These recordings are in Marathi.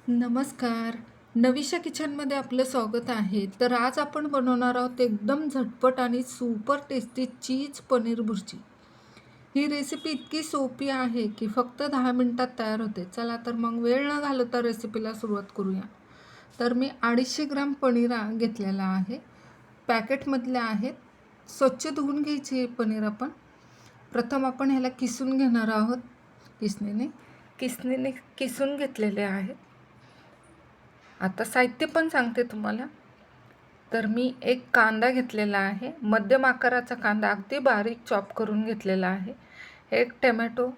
नमस्कार. नवीशा किचनमध्ये आपलं स्वागत आहे. तर आज आपण बनवणार आहोत एकदम झटपट आणि सुपर टेस्टी चीज पनीर भुर्जी. ही रेसिपी इतकी सोपी आहे की फक्त 10 मिनिटात तयार होते. चला तर मग वेळ न घालवता रेसिपीला सुरुवात करूया. तर मी 250 ग्राम पनीर घेतलेला आहे. पॅकेटमधले आहेत. स्वच्छ धुवून घ्यायचे हे पनीर आपण. प्रथम आपण ह्याला किसून घेणार आहोत. किसणीने किसून घेतलेले आहेत. आता साहित्य पण सांगते तुम्हाला. तर मी एक कांदा घेतलेला आहे, मध्यम आकाराचा कांदा अगदी बारीक चॉप करून घेतलेला आहे. एक टोमॅटो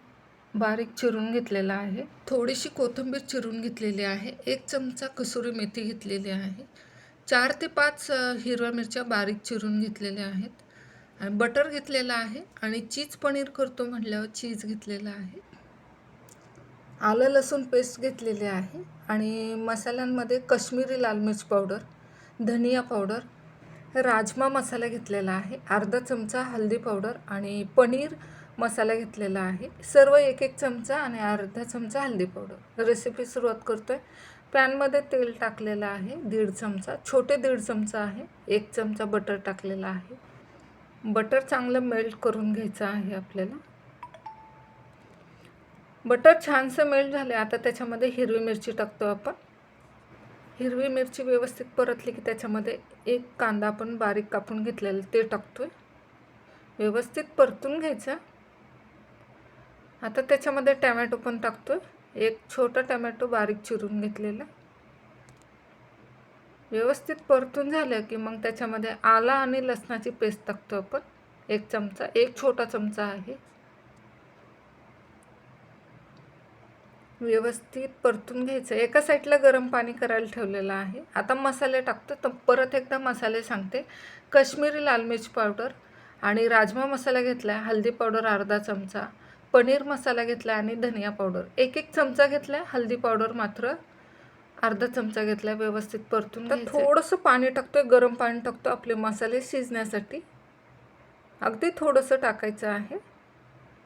बारीक चिरून घेतलेला आहे. थोडीशी कोथिंबीर चिरून घेतलेली आहे. 1 चमचा कसुरी मेथी घेतलेली आहे. 4 ते 5 हिरव्या मिरच्या बारीक चिरून घेतलेल्या आहेत. आणि बटर घेतलेला आहे आणि चीज पनीर करतो म्हटल्यावर चीज घेतलेला आहे. आलं लसूण पेस्ट घेतलेली आहे आणि मसाल्यांमध्ये कश्मीरी लाल मिर्च पावडर, धनिया पावडर, राजमा मसाला घेतलेला आहे, अर्धा चमचा हळदी पावडर आणि पनीर मसाला घेतलेला आहे. सर्व 1-1 चमचा आणि अर्धा चमचा हळदी पावडर. रेसिपी सुरुवात करतोय. पॅनमध्ये तेल टाकलेलं आहे 1.5 चमचा, छोटे 1.5 चमचा आहे. 1 चमचा बटर टाकलेला आहे. बटर चांगलं मेल्ट करून घ्यायचं आहे आपल्याला. बटर छानसं मेल्ट झाले. आता त्याच्यामध्ये हिरवी मिरची टाकतो आपण. हिरवी मिरची व्यवस्थित परतली की त्याच्यामध्ये 1 कांदा आपण बारीक कापून घेतलेला ते टाकतोय. व्यवस्थित परतून घ्यायचा. आता त्याच्यामध्ये टोमॅटो पण टाकतोय. 1 छोटा टोमॅटो बारीक चिरून घेतलेला. व्यवस्थित परतून झालं की मग त्याच्यामध्ये आला आणि लसणाची पेस्ट टाकतो आपण. 1 चमचा, 1 छोटा चमचा आहे. व्यवस्थित परतून घ्यायचं. एका साईडला गरम पाणी करायला ठेवलेलं आहे. आता मसाले टाकतो. तर परत एकदा मसाले सांगते. कश्मीरी लाल मिर्च पावडर आणि राजमा मसाला घेतला आहे, हळदी पावडर अर्धा चमचा, पनीर मसाला घेतला आणि धनिया पावडर 1-1 चमचा घेतला आहे, हळदी पावडर मात्र अर्धा चमचा घेतला. व्यवस्थित परतून घ्यायचं. थोडंसं पाणी टाकतोय, गरम पाणी टाकतो आपले मसाले शिजण्यासाठी. अगदी थोडंसं टाकायचं आहे.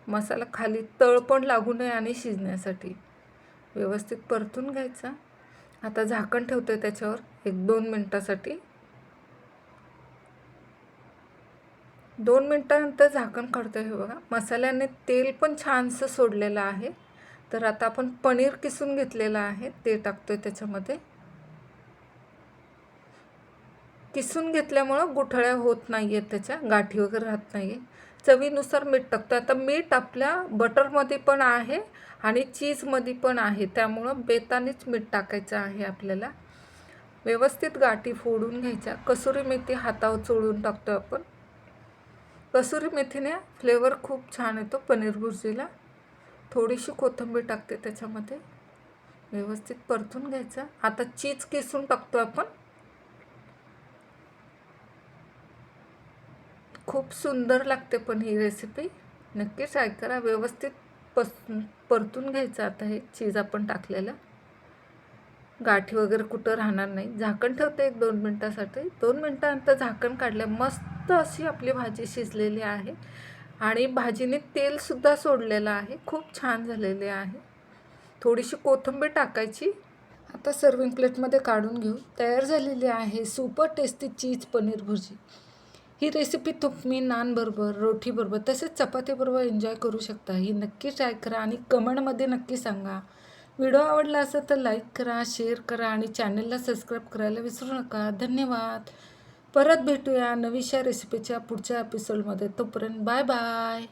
मसाला खाली तळ पण लागू नये आणि शिजण्यासाठी. व्यवस्थित परतून घ्यायचा. आता झाकण ठेवतोय त्याच्यावर 1-2 मिनिटासाठी. 2 मिनिटानंतर झाकण काढतोय. हे बघा मसाल्याने तेल पण छानसं सोडलेलं आहे. तर आता आपण पनीर किसून घेतलेलं आहे ते टाकतोय त्याच्यामध्ये. किसून घेतल्यामुळं गुठळ्या होत नाही आहेत, त्याच्या गाठी वगैरे राहत नाही. चवीनुसार मीठ टाकतो. आता मीठ आपल्या बटरमध्ये पण आहे आणि चीजमध्ये पण आहे, त्यामुळं बेतानेच मीठ टाकायचं आहे आपल्याला. व्यवस्थित गाठी फोडून घ्यायच्या. कसुरी मेथी हातावर चोळून टाकतो आपण. कसुरी मेथीने फ्लेवर खूप छान येतो पनीर भुर्जीला. थोडीशी कोथिंबीर टाकते त्याच्यामध्ये. व्यवस्थित परतून घ्यायचं. आता चीज किसून टाकतो आपण. खूप सुंदर लागते पण ही रेसिपी नक्की ट्राय करा. व्यवस्थित परतून घ्यायचं. आता हे चीज आपण टाकलेलं, गाठी वगैरे कुठं राहणार नाही. झाकण ठेवते 1-2 मिनिटासाठी. 2 मिनिटानंतर झाकण काढलं. मस्त अशी आपली भाजी शिजलेली आहे आणि भाजीने तेलसुद्धा सोडलेलं आहे. खूप छान झालेली आहे. थोडीशी कोथिंबीर टाकायची. आता सर्विंग प्लेटमध्ये काढून घेऊ. तयार झालेली आहे सुपर टेस्टी चीज पनीर भुर्जी. ही रेसिपी तुम्ही नानबरोबर, रोटीबरोबर तसेच चपातीबरोबर एन्जॉय करू शकता. ही नक्की ट्राय करा आणि कमेंटमध्ये नक्की सांगा. व्हिडिओ आवडला असेल तर लाईक करा, शेअर करा आणि चॅनलला सबस्क्राईब करायला विसरू नका. धन्यवाद. परत भेटूया नवीशा रेसिपीच्या पुढच्या एपिसोडमध्ये. तोपर्यंत बाय बाय.